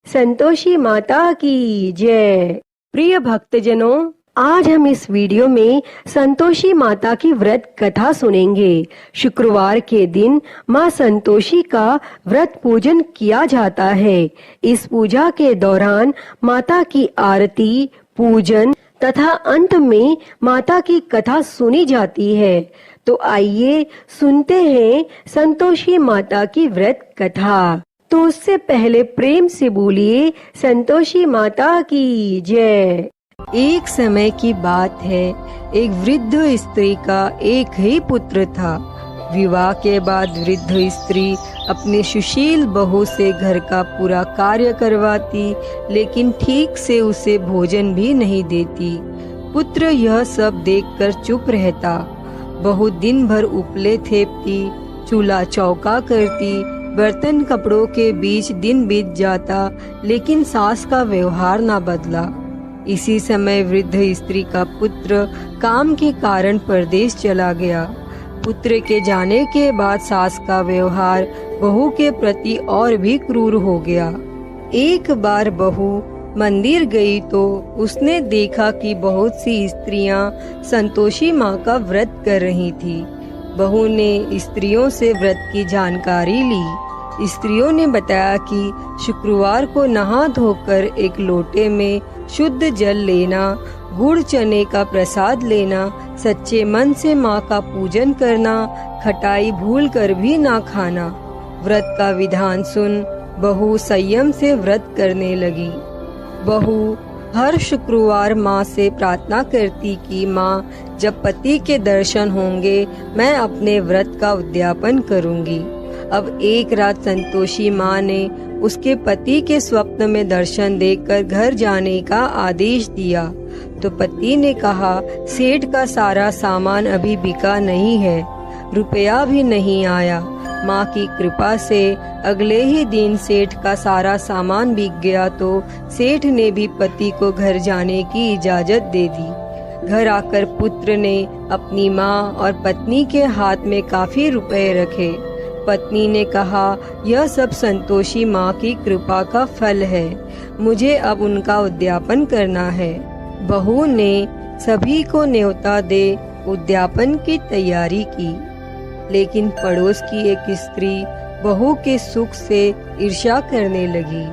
संतोषी माता की जय। प्रिय भक्तजनों, आज हम इस वीडियो में संतोषी माता की व्रत कथा सुनेंगे। शुक्रवार के दिन माँ संतोषी का व्रत पूजन किया जाता है। इस पूजा के दौरान माता की आरती, पूजन तथा अंत में माता की कथा सुनी जाती है। तो आइए सुनते हैं संतोषी माता की व्रत कथा। तो उससे पहले प्रेम से बोलिए संतोषी माता की जय। एक समय की बात है, एक वृद्ध स्त्री का एक ही पुत्र था। विवाह के बाद वृद्ध स्त्री अपने सुशील बहू से घर का पूरा कार्य करवाती, लेकिन ठीक से उसे भोजन भी नहीं देती। पुत्र यह सब देखकर चुप रहता। बहू दिन भर उपले थेपती, चूल्हा चौका करती, बर्तन कपड़ों के बीच दिन बीत जाता, लेकिन सास का व्यवहार ना बदला। इसी समय वृद्ध स्त्री का पुत्र काम के कारण परदेश चला गया। पुत्र के जाने के बाद सास का व्यवहार बहू के प्रति और भी क्रूर हो गया। एक बार बहू मंदिर गई तो उसने देखा कि बहुत सी स्त्रियां संतोषी माँ का व्रत कर रही थी। बहू ने स्त्रियों से व्रत की जानकारी ली। स्त्रियों ने बताया कि शुक्रवार को नहा धोकर एक लोटे में शुद्ध जल लेना, गुड़ चने का प्रसाद लेना, सच्चे मन से माँ का पूजन करना, खटाई भूल कर भी ना खाना। व्रत का विधान सुन बहू संयम से व्रत करने लगी। बहू हर शुक्रवार माँ से प्रार्थना करती कि माँ, जब पति के दर्शन होंगे मैं अपने व्रत का उद्यापन करूँगी। अब एक रात संतोषी माँ ने उसके पति के स्वप्न में दर्शन देखकर घर जाने का आदेश दिया। तो पति ने कहा, सेठ का सारा सामान अभी बिका नहीं है, रुपया भी नहीं आया। माँ की कृपा से अगले ही दिन सेठ का सारा सामान बिक गया तो सेठ ने भी पति को घर जाने की इजाजत दे दी। घर आकर पुत्र ने अपनी माँ और पत्नी के हाथ में काफी रुपए रखे। पत्नी ने कहा, यह सब संतोषी माँ की कृपा का फल है, मुझे अब उनका उद्यापन करना है। बहू ने सभी को न्योता दे उद्यापन की तैयारी की, लेकिन पड़ोस की एक स्त्री बहू के सुख से ईर्ष्या करने लगी।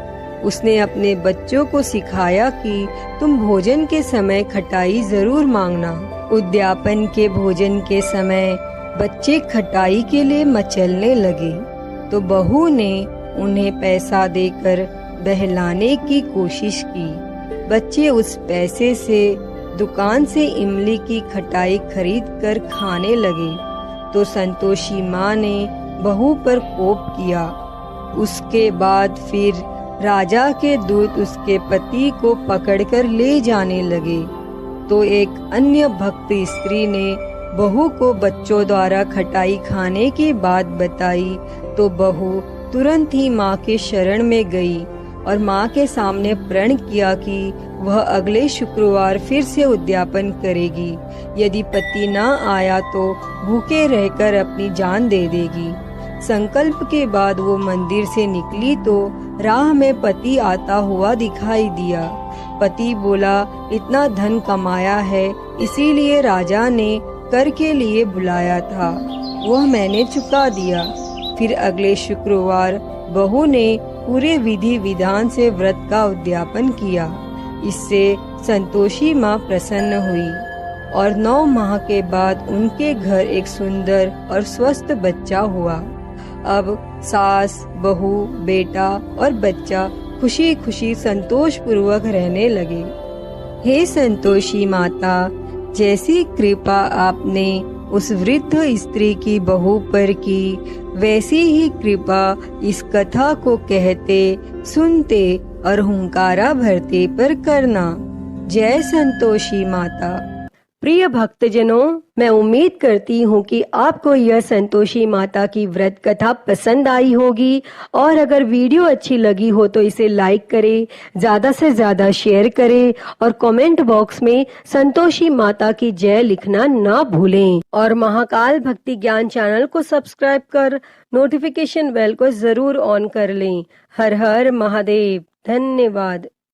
उसने अपने बच्चों को सिखाया कि तुम भोजन के समय खटाई जरूर मांगना। उद्यापन के भोजन के समय बच्चे खटाई के लिए मचलने लगे तो बहू ने उन्हें पैसा देकर बहलाने की कोशिश की। बच्चे उस पैसे से दुकान से इमली की खटाई खरीद कर खाने लगे तो संतोषी माँ ने बहू पर कोप किया। उसके बाद फिर राजा के दूत उसके पति को पकड़कर ले जाने लगे। तो एक अन्य भक्त स्त्री ने बहू को बच्चों द्वारा खटाई खाने की बात बताई तो बहू तुरंत ही माँ के शरण में गई और माँ के सामने प्रण किया कि वह अगले शुक्रवार फिर से उद्यापन करेगी। यदि पति न आया तो भूखे रहकर अपनी जान दे देगी। संकल्प के बाद वो मंदिर से निकली तो राह में पति आता हुआ दिखाई दिया। पति बोला, इतना धन कमाया है इसीलिए राजा ने कर के लिए बुलाया था, वह मैंने चुका दिया। फिर अगले शुक्रवार बहू ने पूरे विधि विधान से व्रत का उद्यापन किया। इससे संतोषी माँ प्रसन्न हुई और 9 माह के बाद उनके घर एक सुंदर और स्वस्थ बच्चा हुआ। अब सास, बहू, बेटा और बच्चा खुशी खुशी संतोष पूर्वक रहने लगे। हे संतोषी माता, जैसी कृपा आपने उस वृद्ध स्त्री की बहू पर की, वैसी ही कृपा इस कथा को कहते, सुनते और हुंकारा भरते पर करना। जय संतोषी माता। प्रिय भक्तजनों, मैं उम्मीद करती हूँ कि आपको यह संतोषी माता की व्रत कथा पसंद आई होगी और अगर वीडियो अच्छी लगी हो तो इसे लाइक करें, ज्यादा से ज्यादा शेयर करें और कमेंट बॉक्स में संतोषी माता की जय लिखना ना भूलें और महाकाल भक्ति ज्ञान चैनल को सब्सक्राइब कर नोटिफिकेशन बेल को जरूर ऑन कर लें। हर हर महादेव। धन्यवाद।